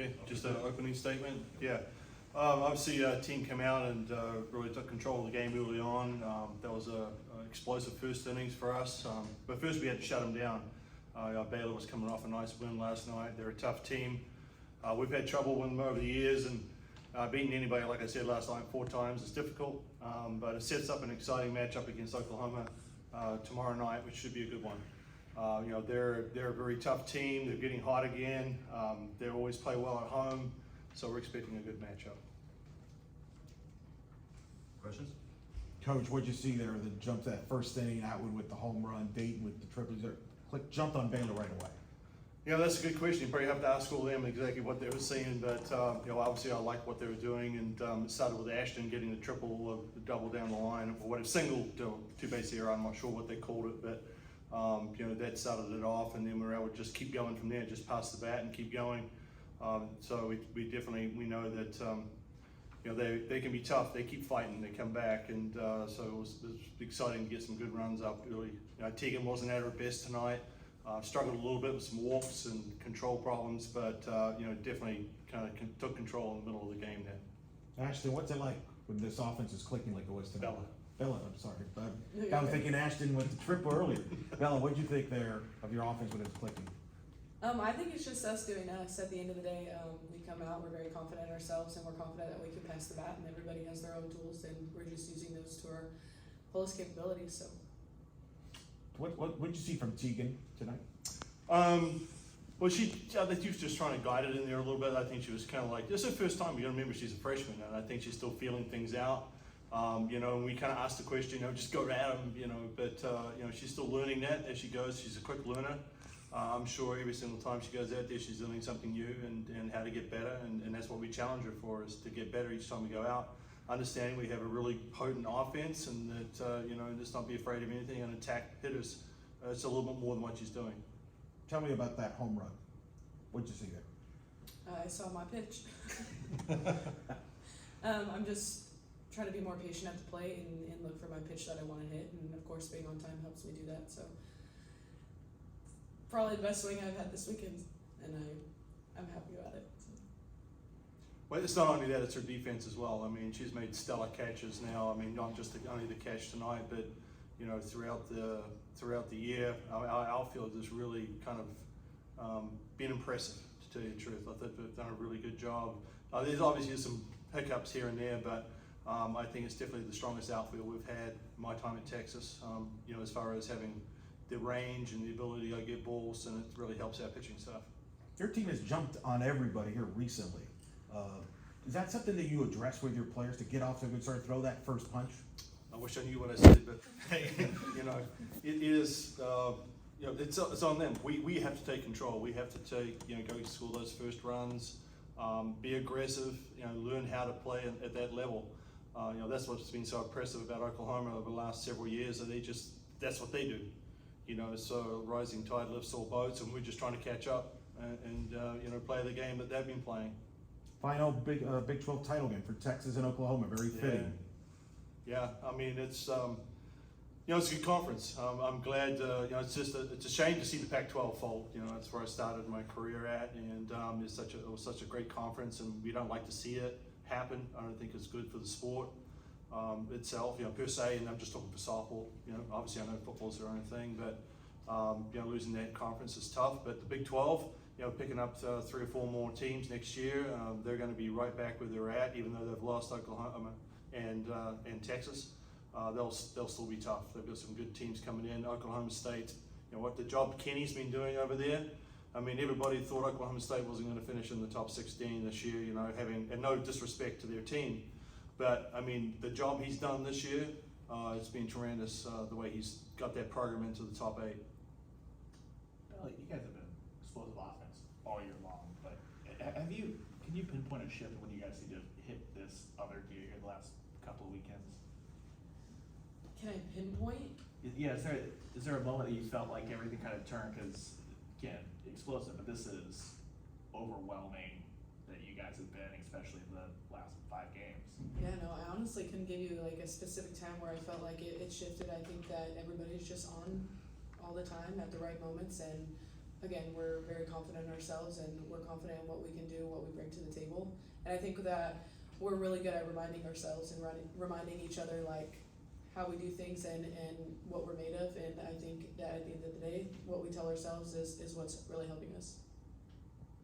Okay, just an opening statement. Yeah, obviously, team came out and really took control of the game early on. That was a explosive first innings for us. But first, we had to shut them down. Baylor was coming off a nice win last night. They're a tough team. We've had trouble with them over the years, and beating anybody, like I said last night, 4 times is difficult. But it sets up an exciting matchup against Oklahoma tomorrow night, which should be a good one. They're a very tough team. They're getting hot again. They always play well at home, so we're expecting a good matchup. Questions? Coach, what'd you see there that jumped that first inning, Atwood with the home run, Dayton with the triples, jumped on Baylor right away? That's a good question. You probably have to ask all of them exactly what they were seeing, but obviously I like what they were doing, and it started with Ashton getting the triple, the double down the line, or what a single two-base error. I'm not sure what they called it, but that started it off, and then we were able to just keep going from there, just pass the bat and keep going. So we definitely know that they can be tough. They keep fighting. They come back, and so it was exciting to get some good runs up early. Tegan wasn't at her best tonight. Struggled a little bit with some walks and control problems, but definitely kind of took control in the middle of the game there. Ashton, what's it like when this offense is clicking like it was tonight? Bella, I'm sorry. I was thinking Ashton with the triple earlier. Bella, what'd you think there of your offense when it was clicking? I think it's just us doing us. At the end of the day, we come out, we're very confident in ourselves, and we're confident that we can pass the bat, and everybody has their own tools, and we're just using those to our fullest capabilities. So, What'd you see from Tegan tonight? Well, I think she was just trying to guide it in there a little bit. I think she was kind of like, this is her first time. You gotta remember she's a freshman, and I think she's still feeling things out. And we kind of asked the question, just go at them, but she's still learning that as she goes. She's a quick learner. I'm sure every single time she goes out there, she's learning something new and how to get better, and that's what we challenge her for, is to get better each time we go out. Understanding we have a really potent offense, and that just not be afraid of anything and attack hitters. It's a little bit more than what she's doing. Tell me about that home run. What'd you see there? I saw my pitch. I'm just trying to be more patient at the plate and look for my pitch that I want to hit, and of course being on time helps me do that. So probably the best swing I've had this weekend, and I'm happy about it. So. Well, it's not only that, it's her defense as well. I mean, she's made stellar catches now. I mean, not just only the catch tonight, but throughout the year, our outfield has really kind of been impressive, to tell you the truth. I think they've done a really good job. There's obviously some hiccups here and there, but I think it's definitely the strongest outfield we've had in my time at Texas, as far as having the range and the ability to get balls, and it really helps our pitching staff. Your team has jumped on everybody here recently. Is that something that you address with your players to get off to a good start, throw that first punch? I wish I knew what I said, but hey, it is. It's on them. We have to take control. We have to go score those first runs, be aggressive. Learn how to play at that level. That's what's been so impressive about Oklahoma over the last several years. That that's what they do. So rising tide lifts all boats, and we're just trying to catch up and play the game that they've been playing. Final Big 12 title game for Texas and Oklahoma. Very fitting. Yeah, I mean it's it's a good conference. I'm glad. It's a shame to see the Pac-12 fold. That's where I started my career at, and it was such a great conference, and we don't like to see it happen. I don't think it's good for the sport itself, per se. And I'm just talking for softball. Obviously I know football's their own thing, but losing that conference is tough. But the Big 12, picking up 3 or 4 more teams next year, they're going to be right back where they're at, even though they've lost Oklahoma and Texas. They'll still be tough. They've got some good teams coming in. Oklahoma State, what the job Kenny's been doing over there. I mean, everybody thought Oklahoma State wasn't going to finish in the top 16 this year. And no disrespect to their team, but I mean the job he's done this year, it's been tremendous. The way he's got that program into the top 8. Well, you guys have been explosive offense all year long, but can you pinpoint a shift when you guys need to hit this other gear here the last couple of weekends? Can I pinpoint? Yeah, is there a moment that you felt like everything kind of turned? Because again, explosive, but this is overwhelming that you guys have been, especially in the last 5 games. Yeah, no, I honestly couldn't give you like a specific time where I felt like it shifted. I think that everybody's just on all the time at the right moments, and again, we're very confident in ourselves and we're confident in what we can do, what we bring to the table. And I think that we're really good at reminding ourselves and reminding each other like how we do things and what we're made of. And I think that at the end of the day, what we tell ourselves is what's really helping us.